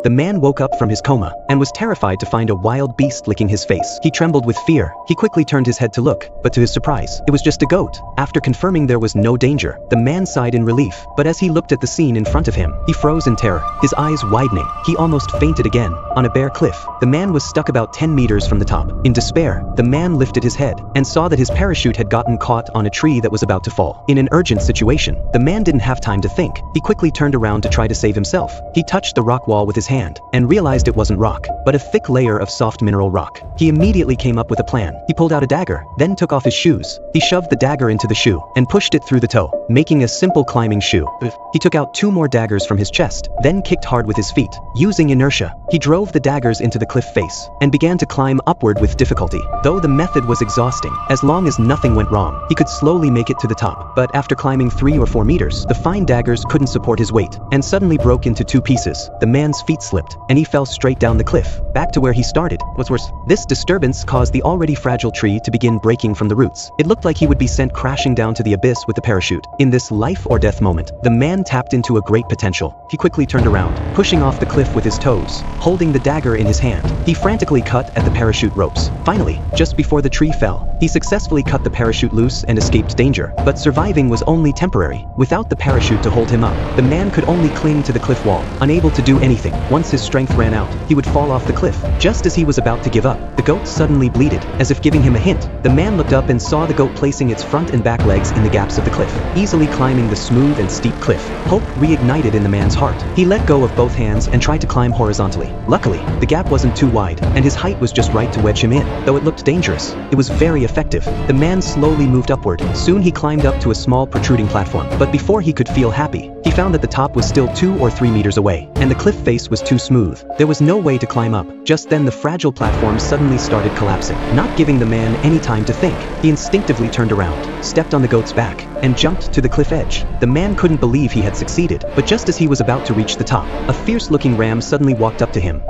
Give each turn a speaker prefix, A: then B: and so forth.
A: The man woke up from his coma and was terrified to find a wild beast licking his face. He trembled with fear. He quickly turned his head to look, but to his surprise, it was just a goat. After confirming there was no danger, the man sighed in relief, but as he looked at the scene in front of him, he froze in terror, his eyes widening. He almost fainted again. On a bare cliff, the man was stuck about 10 meters from the top. In despair, the man lifted his head and saw that his parachute had gotten caught on a tree that was about to fall. In an urgent situation, the man didn't have time to think. He quickly turned around to try to save himself. He touched the rock wall with his hand and realized it wasn't rock, but a thick layer of soft mineral rock. He immediately came up with a plan. He pulled out a dagger, then took off his shoes. He shoved the dagger into the shoe and pushed it through the toe, making a simple climbing shoe. He took out 2 more daggers from his chest, then kicked hard with his feet. Using inertia, he drove the daggers into the cliff face and began to climb upward with difficulty. Though the method was exhausting, as long as nothing went wrong, he could slowly make it to the top. But after climbing 3 or 4 meters, the fine daggers couldn't support his weight and suddenly broke into 2 pieces. The man's feet slipped and he fell straight down the cliff, back to where he started. What's worse, this disturbance caused the already fragile tree to begin breaking from the roots. It looked like he would be sent crashing down to the abyss with the parachute. In this life or death moment, the man tapped into a great potential. He quickly turned around, pushing off the cliff with his toes, holding the dagger in his hand. He frantically cut at the parachute ropes. Finally, just before the tree fell, he successfully cut the parachute loose and escaped danger. But surviving was only temporary. Without the parachute to hold him up, the man could only cling to the cliff wall, unable to do anything. Once his strength ran out, he would fall off the cliff. Just as he was about to give up, the goat suddenly bleated, as if giving him a hint. The man looked up and saw the goat placing its front and back legs in the gaps of the cliff, easily climbing the smooth and steep cliff. Hope reignited in the man's heart. He let go of both hands and tried to climb horizontally. Luckily, the gap wasn't too wide, and his height was just right to wedge him in. Though it looked dangerous, it was very effective. The man slowly moved upward. Soon he climbed up to a small protruding platform, but before he could feel happy, he found that the top was still 2 or 3 meters away, and the cliff face was too smooth. There was no way to climb up. Just then the fragile platform suddenly started collapsing, not giving the man any time to think. He instinctively turned around, stepped on the goat's back, and jumped to the cliff edge. The man couldn't believe he had succeeded, but just as he was about to reach the top, a fierce-looking ram suddenly walked up to him.